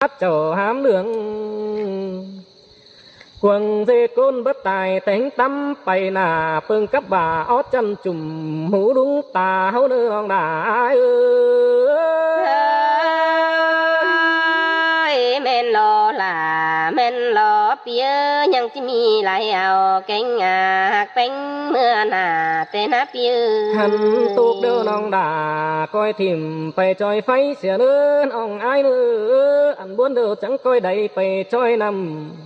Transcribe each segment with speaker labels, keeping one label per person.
Speaker 1: เจ้าหามเหลืองกวงเสก้นบัดตายแต่งตำไปหน้าเปิงกับบ่าออดจันจุ่มหูลุงตาเฮาเนื้อน้องดา
Speaker 2: แม่นรอล่ะแม่นรอเปียยังจะมีหลายเอาแกงหักเป็นเมื่อหน้าแต่นะเปีย
Speaker 1: หันตูกเด้อน้องดาก้อยถิ่มไปจอยไฟเสียเนื้ออ่องอายเนื้ออันบวนเด้อจังก้อยใดไปจอยน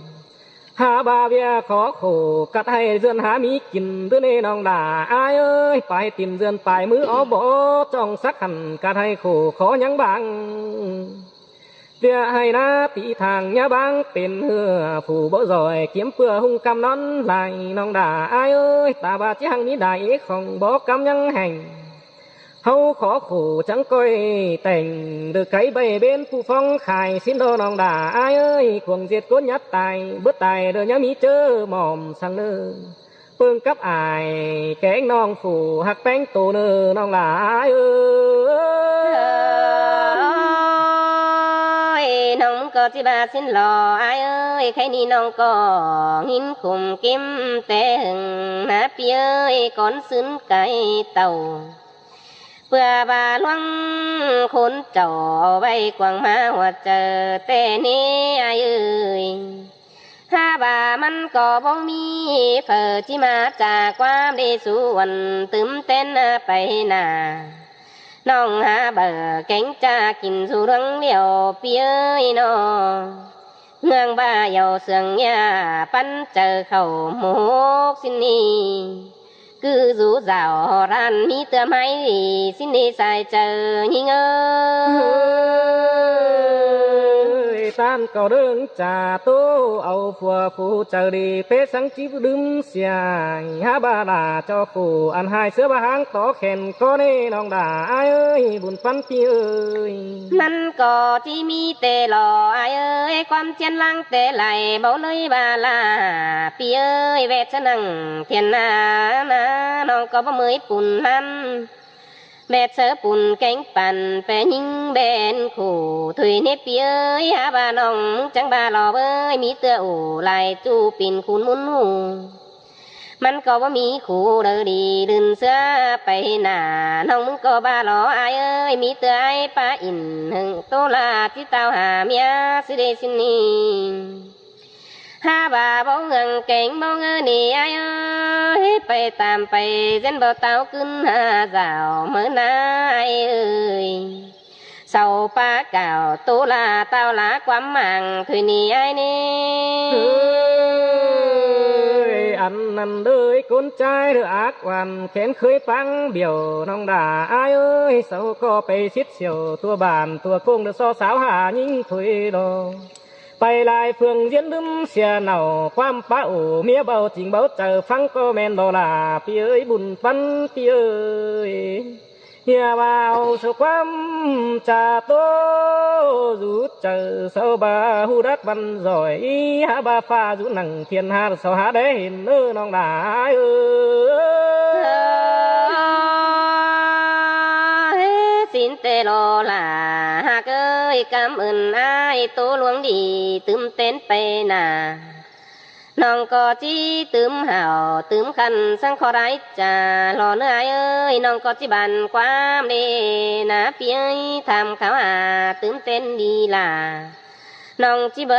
Speaker 1: ำหาบาเบียขอโขกัดให้เดือนหามีกินตัวนี้น้องดาอายเอ้ยไปติ่มเดือนปลายมืออ๋อบ่จ้องสักหันกัดให้โขขอยังบางเดี๋ยวให้นาตีทางยาบางเป็นเหือผู้บ่จอยเกี่ยมเปื่อหุ่งกำนอนไหลน้องดาอายเอ้ยตาบาจิหังนี้ได้ของบ่กำยังแห่งเฮาขอขู่จังก้อยแต่งเดือไก่ใบเบนผู้ฟ้องขายสิ้นโดน้องดาอายเอ้ยควงเจ็ดก้นยัดตายเบิดตายเดือยมีเจอหม่อมสังเนื้อเปิงกับอายแกงน้องผู้หักแป้งโตเนื้อน้องดาอายเอ้
Speaker 2: ยน้องก็สิบาสิ้นหล่ออายเอ้ยใครนี่น้องก็หินขุมกิ้มแต่หึงนะเปียเอ้ยก่อนซึ้นไก่เต่าเพื่อบาลวงคนเจ้าไว้กวางมาหัวเจอแต่นี้อายเอ้ยถ้าบามันก็บ่มีเผอที่มาจากความได้สู่วันตึมเต้นไปหน้าน้องหาเบอแกงจ้ากินสู่เรื่องเดียวเปียยน้องเมืองบ้าเยาเสืองยาปั้นเจอเข้าหมกสินนีคือสู่สาวร้านมีเตือไม้สินนีใส่เจอยิง
Speaker 1: ตานก็เรื่องจ่าโตเอาผัวผู้เจอดีเปสังจิบดึมเสียหาบาดาเจ้าผู้อันหายเสือบาหางต่อแขนก็เน่น้องดาอายเอ้ยบุญปันปีเอ้ย
Speaker 2: นั่นก็ที่มีแต่หล่ออายเอ้ยความเจียนลังแต่ไหลเบาเลยบาลาปีเอ้ยเวทนังเทียนนาน้องก็บ่เมยปุ่นนั้นแม่เสือปุ่นแกงปั่นแปะยิงแบนขู่ถุยเนเปียยหาบาน้องจังบาหล่อเบ้ยมีเตืออู่ลายจูปิ่นคุณมุนหูมันก็ว่ามีขู่เดอดีดึนเสือไปหน้าน้องมึงก็บาหล่ออายเอ้ยมีเตือไอ้ป้าอินหึงโตลาที่เต้าหาเมียสิเดสินีหาบาบ่เงิงเก่งบ่เงินนี่อายเอ้ยไปตามไปเส้นบ่เต้าขึ้นหาสาวเมื่อนายเอ้ยเศร้าป้าเก่าตุลาเต้าลาความมั่งถุยนี่ไอ้นี่
Speaker 1: อันนั้นเลยคนใจเรืออักวันแขนเคยปังเบี่ยวน้องดาอายเอ้ยเศร้าก็ไปชิดเสียวตัวบานตัวโค้งเดือดซอสาวหายิ่งถุยดอไปลายเฟืองเย็นลืมเสียเหน่าความป้าโอเมียเบาจริงเบาเจอฟังก็แมนบ่ลาพี่เอ้ยบุญปันพี่เอ้ยเฮียบ่าวสุความจ่าโตรู้เจอเสาบาหูรักบันจอยหาบาฟ้าอยู่หนังเทียนหาเสาหาได้เห็นเนื้อน้องดาเอ้
Speaker 2: ยสินเตโลลาหากเอ้ยกำอื่นอายตัวหลวงดีตึมเต้นไปหน้าน้องก็จีตึมเห่าตึมคันสังขอไรจ่าหล่อเนื้อเอ้ยน้องก็จีบันความดีนะเปียยทำเขาตึมเต้นดีล่ะน้องจีเบอ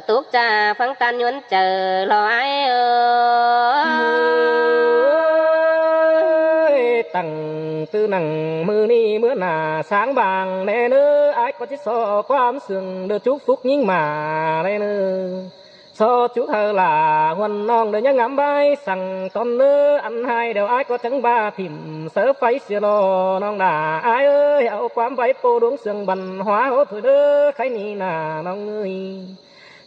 Speaker 2: ตุกจ่าฟังตันยวนเจอหล่อไอ้เอ้
Speaker 1: ยตั้งตื้อหนังมือนี่เมื่อหน้าสางบางแน่เนื้อไอ้ก็จะสอความเสื่องเดือจุกฟุกยิ่งมาแน่เนื้อสอจุเธอล่ะหัวน้องเดินยังงามใบสั่งตอนเนื้ออันให้เดี๋ยวไอ้ก็จังบ้าถิ่มเสือไฟเสียรอน้องด่าไอ้เอ้ยเอาความไว้โปดวงเสื่องบันหัวโหถอยเด้อใครนี่น่ะน้องเอ้ย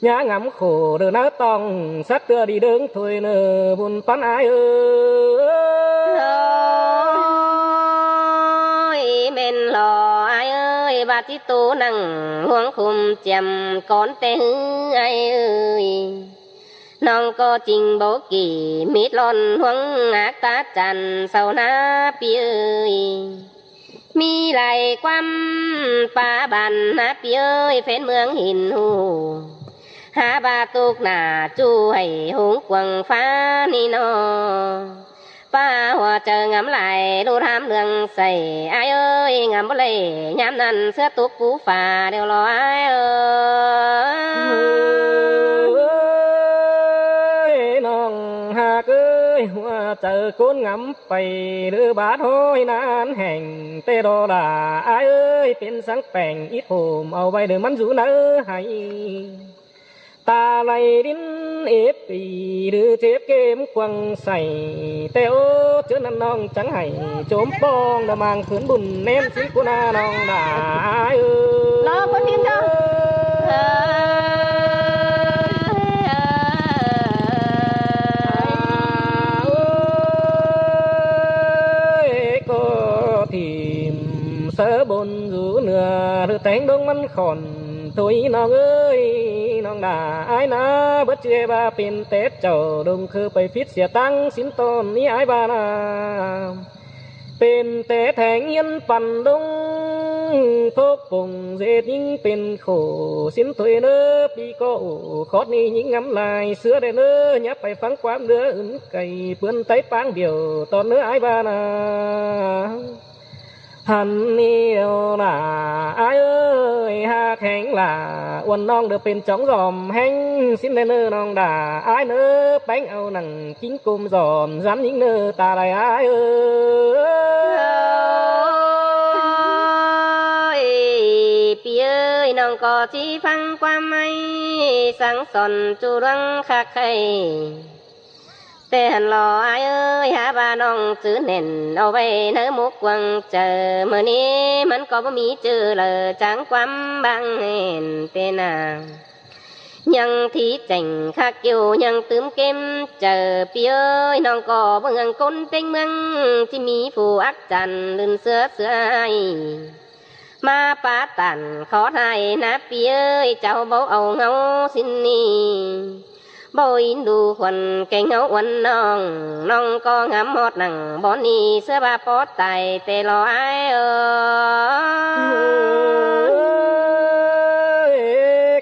Speaker 1: ย่างำโขเดินน้าต้องสักเตือดีเดินถอยเนื้อบุญปันไอ้เอ้
Speaker 2: ยเม่นหล่อไอ้เอ้ยบาดที่ตูนั่งห่วงคุมเจียมก้อนแต่หื้อไอ้เอ้ยน้องก็จริงโบกี่มิดลอนห่วงอักตาจันเศร้าหน้าปีเอ้ย มีไหลความป่าบันนะพี่เอ้ยแฟนเมืองหินหูหาบาตุกหน้าจูให้หงกวางฟ้านี่นอป้าหัวเจองำไหลดูทำเรื่องใส่อายเอ้ยงำบ่เลยยามนั้นเสื้อตุกปูฟ้าเดี๋ยวรออาย
Speaker 1: น้องหากเอ้ยหัวเจอคนงำไปหรือบาดห้อยนานแห่งเตโดดาอายเอ้ยเป็นสังแป่งอีโถมเอาไว้เดี๋ยวมันอยู่เนอให้ตาไหลดินเอฟปีหรือเจ็บเกมกวางใส่แต่โอ้เจ้านั่นน้องจังให้โจมปองดามางขืนบุญเน้นสิกุนาน้องดาเอ้ย
Speaker 2: รอคนพิมพ์จ้ะ
Speaker 1: ก็ทีมเสือบนอยู่เหนือหรือแต่งดงมันขอนถุยน้องเอ้ยน้องด่าอายนะเบิดเจือบาเป็นเต็ดเจ้าดงคือไปฟิตเสียตังสินตอนนี้อายบานาเป็นแต่แทงเงียนปั่นดงทกปงเศษยิงเป็นโขสินถุยเนื้อปีก็ขอดนี้ยิงงำลายเสือได้เนื้อยับไปฟังความเดืออื่นไก่เปื้อนไตปางเดียวตอนเนื้ออายบานาหันนี่เดียวน่ะอายเอ้ยหาแข็งล่ะวันน้องเดือเป็นจ้องจอมแห้งสิ้นเนื้อน้องด่าอายเนื้อแป้งเอาหนังกิ้งกุมจอมย้ำยิงเนื้อตาไหลอายเอ้
Speaker 2: ยพี่เอ้ยน้องก็ที่ฟังความไม่สังสนจูรังคักใครแต่หันรออายเอ้ยหาบาน้องซื้อเน่นเอาไว้เนื้อมุกวังเจอเมื่อนี้มันก็บ่มีเจอเลยจังความบางเห็นเตนายังที่เจ๋งคักอยู่ยังตื้มเก็มเจอพี่เอ้ยน้องก็เมืองคนเป็นเมืองที่มีผู้อักจันลื่นเสือมาปาตันขอไทยนะพี่เอ้ยเจ้าบ่เอาเงาสินนี่บ่อินดูคนแก่งเงาวันน้องก็งามหมดหนังบ่นี่เสื้อบาปอดไตแต่รออาย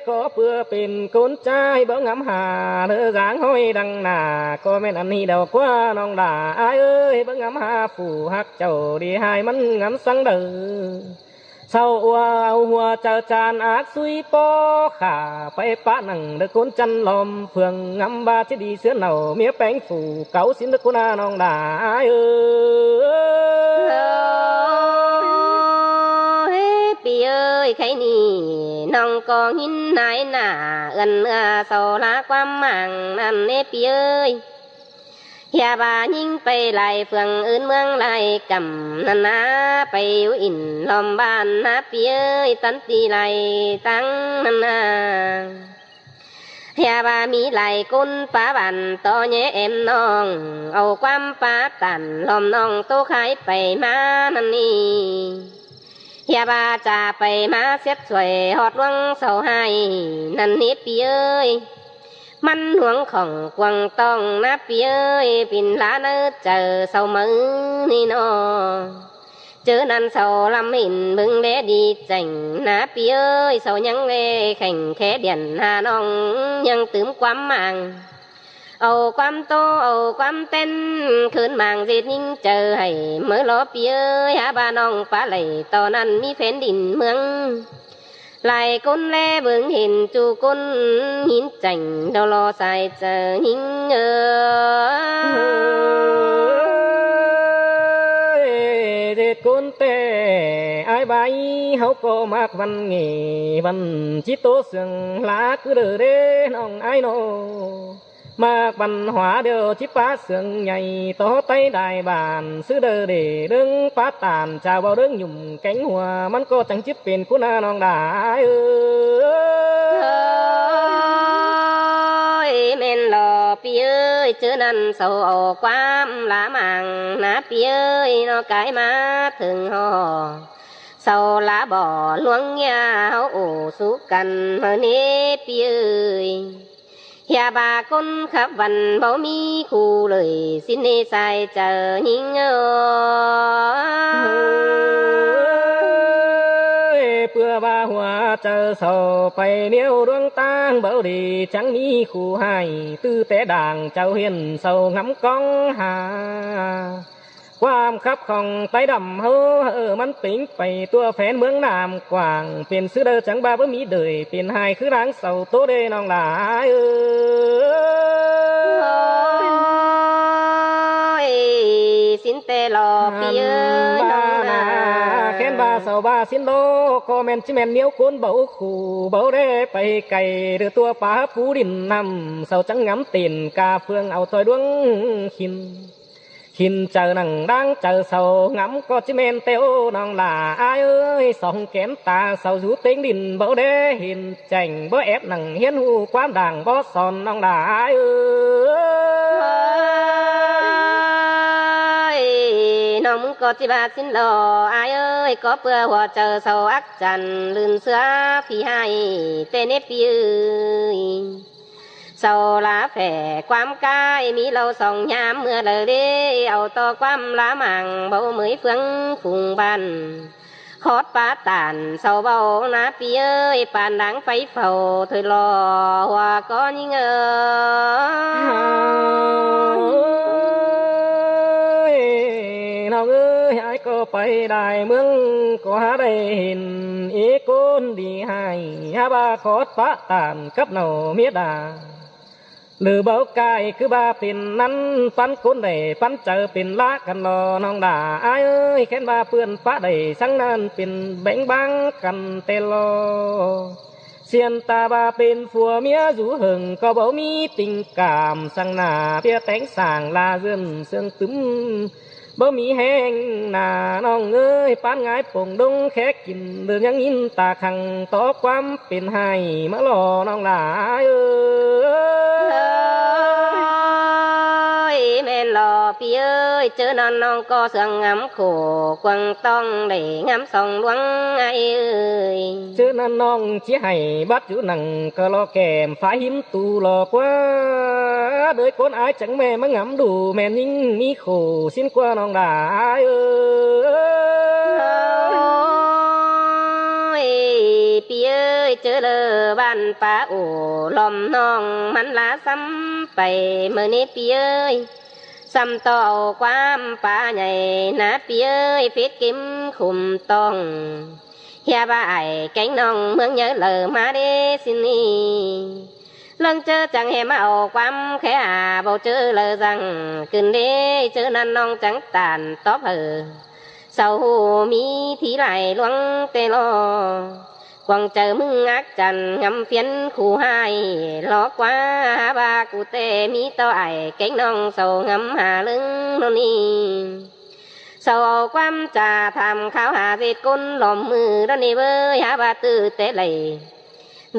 Speaker 1: ก็เพื่อเป็นคนใจบ่งามหาเธอสางห้อยดังหน้าก็แม่นอันนี้เดากว่าน้องด่าอายเอ้ยบ่งามหาผู้ฮักเจ้าดีหายมันงามสังเด้อเศร้าเอาหัวเจ้าจานอักซุยปอขาไปปะหนังเด็กคนจันลมเฟืองงำบาที่ดีเสือเหนาเมียแป้งฝูเก่าสินเด็กคนน้องด่าเอ้
Speaker 2: ยพี่เอ้ยใครนี่น้องก็หินนายหน้าเอิ้นเศร้าละความมั่งนั่นเน่พี่เอ้ยเฮียบายิงไปไล่เฟืองอื่นเมืองไล่กำนันนะไปอยู่อินล้อมบ้านนะพี่เอ้ยตันตีไล่ตั้งนันนะเฮียบามีไล่กุนป้าบันต่อแย่เอ็มน้องเอาความป้าตันล้อมน้องโตขายไปมานันนี่เฮียบาจะไปมาเสียดสวยหอดวังเสาให้นั่นนี่พี่เอ้ยมันห่วงของกวางต้องนะพี่เอ้ยปิ่นล้าเนื้อเจอเสามือนี่นอเจอนั่นเสาลำหินบึงเดดีเจ๋งนะพี่เอ้ยเสายังเล่แข่งแค่เดียนหาน้องยังตื่มความมั่งเอาความโตเอาความเต้นคืนมั่งเสียยิ่งเจอให้เมื่อรอพี่เอ้ยหาบ้านน้องปลาไหลตอนนั้นมีแผ่นดินเมืองไหลก้นแลเบิ่งเห็นจูก้นหินจังดอรอใส่เจอหิง
Speaker 1: เด็ดคนแต่อายใบเขาก็มากวันเงวันจิตโตเสียงลาคือเด้อเด้น้องไอ้โนมากบันหัวเดียวชิป้าเสียงใหญ่ต่อไตได้บานซื้อเด้อเด้เรื่องป้าตานชาวเรื่องหยุ่มแก๊งหัวมันก็จังจิบเป็นคุณน้องได้
Speaker 2: เม่นหล่อพี่เอ้ยเจอนั่นเศร้าเอาความละมังนะพี่เอ้ยนอกายมาถึงหอเศร้าละบ่อหลวงยาเฮาโอ้สู้กันเมื่อนี้พี่เอ้ยเฮียบาคนขับวันบ่มีคู่เลยสินในใส่เจอหิง
Speaker 1: เพื่อว่าหัวเจอเศร้าไปเหนียวดวงตางเบาดีจังมีคู่ให้ตื้อแต่ด่างเจ้าเห็นเศร้างำกองหาความคับของไปดำเฮอมันปิงไปตัวแฟนเมืองน้ำกว้างเป็นซื้อเดอจังบาบ่มีเดยเป็นหายคือร้างเศร้าโตเดน้องหลาย
Speaker 2: สินเตลอปีเอ้ยน้องนา
Speaker 1: แค้นบาเศร้าบาสินโลก็แม่นจิแม่นเหนียวคนเบาขู่เบาได้ไปไกลหรือตัวป่าผู้ดินนำเศร้าจังงำตีนกาเฟืองเอาถอยดวงหินเจอหนังดังเจอเศร้างำก็จิแม่นเตียวน้องหลาเอ้ยสองแก้มตาเศร้าอยู่เต็งดินเบาได้เห็นแจ่งบ่แอบหนังเฮียนหูความด่างบ่สอนน้องหลา
Speaker 2: น้องมึงก็จิบาสินหล่ออายเอ้ยก็เพื่อหัวเจอเสาอักจันลื่นเสือพี่ให้เตเนปีเอ้ยเสาลาแผ่ความกายมีเราสองยามเมื่อเลยเด้เอาต่อความลามังเบาเหมยเฟืองฝุ่งบันขอดปาตานเสาเบานาปีเอ้ยปานดังไฟเฝ้าถอยรอหัวก็ยิ่ง
Speaker 1: น้องเอ้ยไอ้ก็ไปได้เมืองก็หาได้เห็นอีคนดีให้หาบาขอดปะตานกับเนาเมียดาหรือเบากายคือบาเป็นนั้นปันคนได้ปันเจอเป็นละกันรอน้องด่าไอ้เอ้ยแค่นบาเปื้อนปะได้สังนั้นเป็นแบ่งบังกันเตลอเสียนตาบาเป็นผัวเมียอยู่หึงก็บ่มีติ่งกามสังหน้าเพียแต่งสร้างลาเรื่อนเสื่องตึมบ่มีแห้งหน้าน้องเอ้ยปานงายป่งดงแค่กินเรื่องยังยินตาขังต่อความเป็นให้มาหล่อน้องหลาย
Speaker 2: แม่นหล่อพี่เอ้ยเจอนอนน้องก็เสื่องงำโขกวังต้องได้งำส่องหลวงไอ้เอ้ย
Speaker 1: เจอนั่นน้องชี้ให้บัดอยู่หนังก็รอแก้มฟ้าหิมตูหลอกว่าโดยคนอายจังแม่มางำดูแม่นิ่งมีโขสิ้นกว่าน้องด่า
Speaker 2: พี่เอ้ยเจอเลยบ้านป่าโอ้ลอมน้องมันลาซ้ำไปเมื่อนี้พี่เอ้ยซ้ำต่อความป่าใหญ่นะพี่เอ้ยฟิดกิมคุมต้องเฮียบ่ายแก๊งน้องเมืองเยอะเลยมาเดสินี่เรื่องเจอจังเฮมาเอาความแค่เบาเจอเลยจังขึ้นเด้เจอนั่นน้องจังตานตอบเศร้ามีที่ไหลหลวงเตลอกวางเจอมึงอักจันงำเฟียนคู่ให้หลอกว่าบากูเตมีต่อไอเก่งน้องเศร้างำหาลึงโนนี่เศร้าความจ่าทำข้าวหาเศษก้นหล่อมมือดนี่เว้ยหาบาตื้อเตะไหล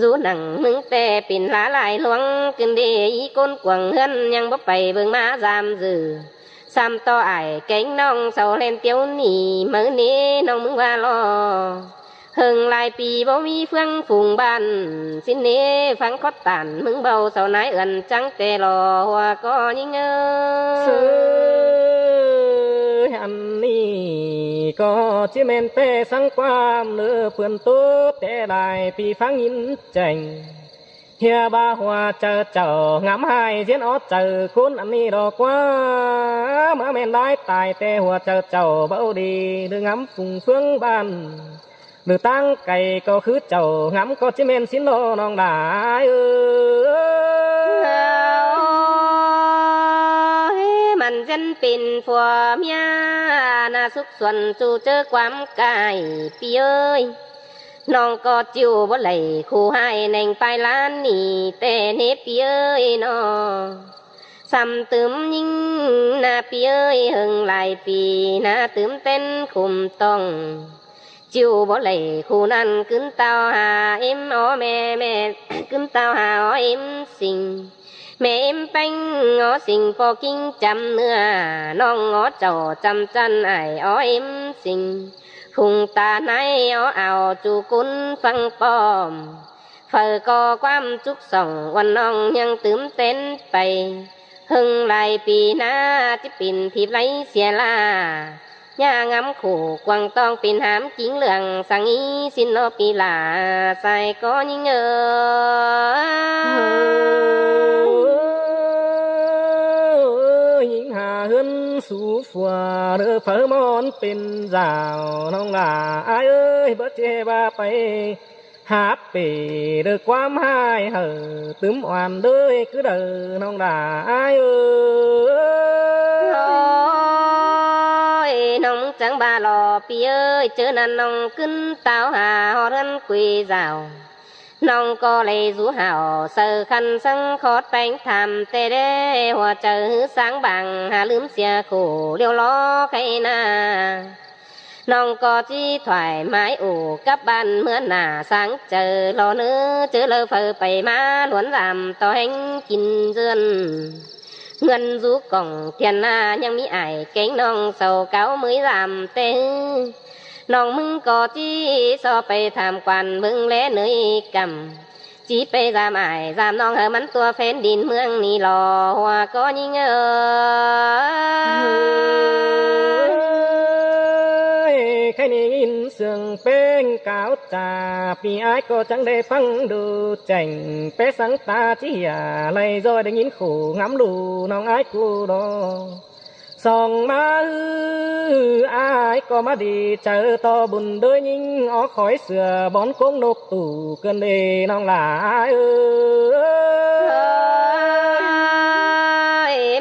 Speaker 2: รูหนังมึงแต่ปิ่นหลาหลายหลวงกินเดอีก้นกวางเฮือนยังบ่ไปเบิ่งมาจามจือซ้ำต่อไอเก่งน้องเศร้าเล่นเตี้ยวหนีมื้อนี้น้องมึงว่ารอหึงหลายปีบ่มีเฟื่องฝูงบ้านสินเนฟังคดตันมึงเบาเศร้านายเอิ้นจังแต่รอหัวก็ยิ่ง
Speaker 1: อันนี้ก็จิแม่นแต่สังความเลือเพื่อนตัวแต่ได้ปีฟังยินแจ่งเฮียบาหัวเจอเจ้างามหายเสียนอดเจอคนอันนี้ดอกว่ามาแม่นได้ตายแต่หัวเจอเจ้าเบาดีหรืองามฝุ่งเฟื่องบ้านหรือตั้งไก่ก็คือเจ้างำก็จิเมนสินโลน้องได้
Speaker 2: มันจันเป็นผัวเมียน่าสุขส่วนจู่เจอความกายปีเอ้ยน้องก็จิ้วบ่ไหลคู่ให้แหน่งไปล้านนี่แต่เนปีเอ้ยน้อซ้ำตึมยิ่งน่าปีเอ้ยหึงหลายปีน่าตึมเต้นคุมต้องจิ้วบ่ไหลคู่นั้นขึ้นเตาหาเอ็มอ๋อแม่ขึ้นเตาหาอ๋อเอ็มสิงแม่เอ็มแป้งอ๋อสิงพอกิ้งจำเนื้อน้องอ๋อเจ้าจำจันไออ๋อเอ็มสิงพุงตาในอ๋อเอาจูกุนฟังปอมเฟอก็ความจุกส่องวันน้องยังตื่นเต้นไปหึงหลายปีนะจะปิ่นที่ไรเสียลา ย่างำขู่กวางต้องเป็นหามกิ้งเหลืองสังอีสินโนปีหลาใส่ก็ยิ่ง
Speaker 1: ยิ่งหาเฮินสู่ฝัวเด้อเผอมอนเป็นสาวน้องหลาอ้ายเอ้ยบ่เจ็บไปหาเปเด้อความหายเห่อตึมอ่อนเด้อคือเด้อน้องหลาอ้ายเอ้ย
Speaker 2: น้องจังบาหลอปีเอ้ยเจอนั่นน้องขึ้นเต้าหาฮอรันกุยราวน้องก็เลยรู้ห่าวเสือคันสังขอดแป้งทำแต่ได้หัวเจอสังบังหาลืมเสียขู่เลี้ยวล้อใครนาน้องก็จี้ถวายไม้อู่กับบ้านเมื่อหน้าสังเจอรอเนื้อเจอเลอเฟอไปมาหลวนรำต่อแห่งกินเจือนเงินรูกล่องเทียนหน้ายังมีไอ้เก่งน้องเศร้าเก่ามือรำเต้น้องมึงก็จี้ซอไปทำกวนมึงและเนยกำจี้ไปรำไอ้รำน้องเหอมันตัวแฟนดินเมืองนี่หล่อหัวก็ยิ่ง
Speaker 1: ใครนี่ยินเสียงเป้งกาวจ่าพี่อ้ายก็จังได้ฟังดูแจ่งเป้สังตาที่อย่าไล่รอยได้ยินขู่งำดูน้องอ้ายกูดอส่องมาอ้ายก็มาดีเจอต่อบุญโดยยิ่งออกคอยเสือบอนกงนกตู่เกินเดน้องหลา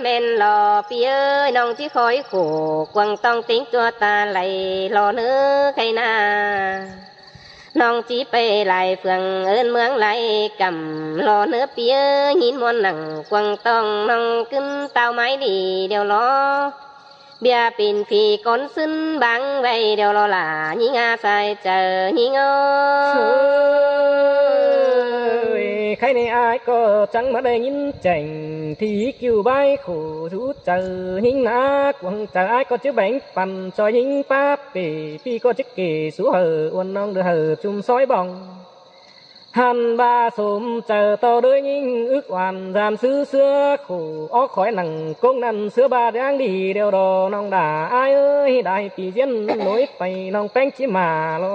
Speaker 2: เม่นหล่อปีเอ้ยน้องที่คอยขู่กวางต้องติ้งตัวตาไหลหล่อเนื้อใครนาน้องจีไปไหลเฟืองเอิ้นเมืองไหลกำหล่อเนื้อปีเอ้ยหินมวนหนังกวางต้องน้องขึ้นเต้าไม้ดีเดี๋ยวล้อเบียปินผีก้นซึ้นบังไว้เดี๋ยวรอหล่ายิงอาใส่เจอยิง
Speaker 1: ใครในอายก็จังมาได้ยินแจ่งที่คิวใบขู่ทูเจอหิงนักวังเจออายก็จะแบ่งปันซอยหิงป้าปีพี่ก็จะเกสู้เหอวันน้องเดือเหอจุ่มซอยบองหันบาสมเจอต่อด้วยยิ่งอึกวันรามซื้อเสื้อขู่ออกคอยหนังกงนั่นเสื้อบาดยังดีเดียวรอน้องด่าอายเอ้ยได้ปีเย็นหน่อยไปน้องแป้งชิมาโล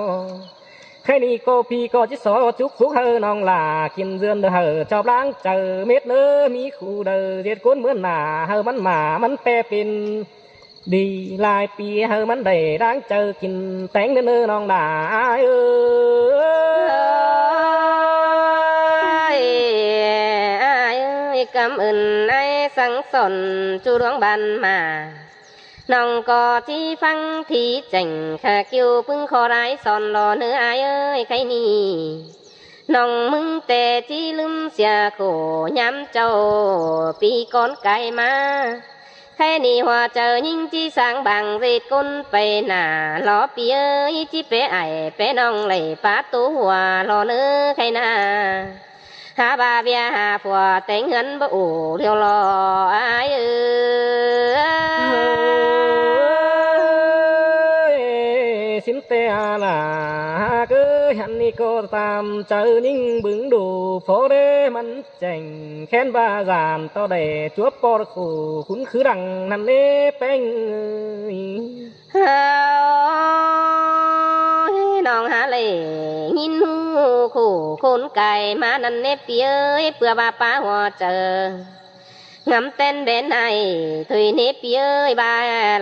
Speaker 1: ใครนี่ก็พี่ก็จะสอจุกคุกเฮอน้องลากินเรือนเดือเหอชอบล้างเจอเม็ดเนื้อมีคู่เดือเด็ดก้นเหมือนหนาเฮอมันหมามันแปรเป็นดีลายปีเฮอมันได้ล้างเจอกินแตงเนื้อน้องด่าอายเอ้
Speaker 2: ยกำอื่นไอ้สังสนจูดวงบันมาน้องก็ที่ฟังที่เจ๋งข้าคิวพึ่งขอร้ายสอนรอเนื้ออ้ายเอ้ยใครนี่น้องมึงแต่ที่ลืมเสียโขย้ำเจ้าปีก้อนไก่มาใครนี่หัวเจอยิ่งที่สร้างบางเรดก้นไปหน้าล้อปีเอ้ยที่เปไอเปน้องเลยป้าตัวหัวรอเนื้อใครน่าหาบาเบียหาผัวแต่งเงินบ่อู่เรียวรออ้าย
Speaker 1: สินเตอาลาเกยหันนี่ก็ตามเจอยิ่งบึงดูโฟเรมันแจ่งแค้นบาจานต่อได้จัวปอร์ขู่คุณคือดังนั่นเล่แป้ง
Speaker 2: น้องหาเลยหินหูขู่คนไก่มานั่นเนปเอ้ยเพื่อบาป้าหัวเจองำเต้นเบนให้ถุยเนปเอ้ยบา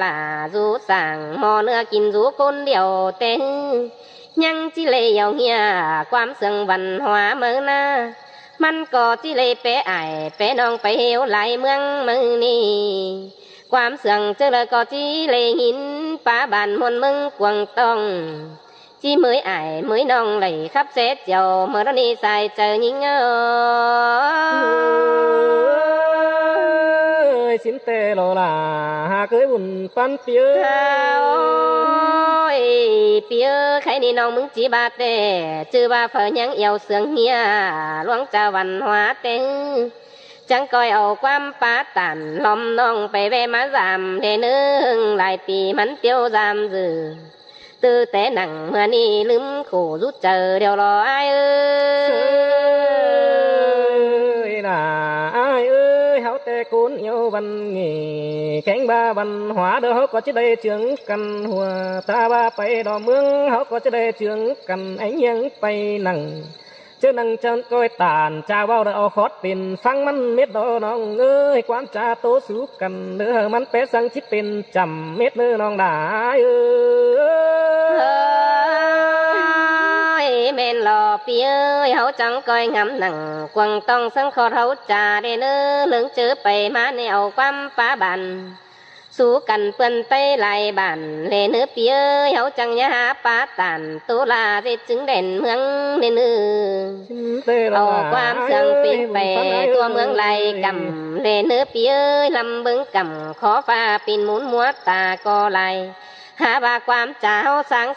Speaker 2: ล่าจูสั่งหมอเนื้อกินจูคนเดียวเต้ยังจิเลยเอาเฮียความเสื่องวันหัวเมืองนามันก็จิเลยเปไอเปน้องไปเหี่ยวไหลเมืองมือนี่ความเสื่องเจอเลยก็จิเลยหินป้าบานมนมึงกวางต้องจีมือไอ้มือน้องไหลขับเสร็จเจ้าเมื่อนี้ใส่เจอยิ่ง
Speaker 1: สินเตโลลาหาเคยบุญปันเปีย
Speaker 2: เปียใครนี่น้องมึงจีบาเตจือว่าเผยยังเอวเสืองเฮียหลวงเจ้าวันหัวเต็งจังก้อยเอาความป้าตันล้อมน้องไปแวมาจำเดนึงหลายปีมันเตียวจำจือตื่นแต่หนังเมื่อนี้ลืมขู่รู้เจอเดี๋ยวรออ้าย
Speaker 1: น่ะอ้ายเอ้ยเฮาแต่ แต่โกนเหี่ยววันงี้แข็งบ้าวันหัวเด้อเฮาก็จะได้เจืองกันหัวตาว่าไปดอกเมืองเฮาก็จะได้เจืองกันไอ้ยังไปนั่งเจ้านั่งจันก้อยตานจ้าเว้าได้เอาคอดเป็นฟังมันเม็ดดอน้องเอ้ยความจาโตสู้กันเด้อมันเป็ดสังคิดเป็นจำเม็ดเด้อน้องดา
Speaker 2: แม่นหล่อปีเอ้ยเฮาจังก้อยงำหนังกวางต้องสังขอเฮาจ่าได้เน้อเหลืองเจอไปมาในเอาความฟ้าบันสู้กันเปิ้นไต้ไหลบ้านแลเนื้อปีเอ้ยเฮาจังยะหาปาตันตุลาสิจึงเด่นเมืองเนื้อเอาความเสื่องปิดไปตัวเมืองไหลกำแลเนื้อปีเอ้ยลำบึงกำขอฟ้าปิ่นหมุนมัวตาก็ไหลหาว่าความจ้าเฮาสัง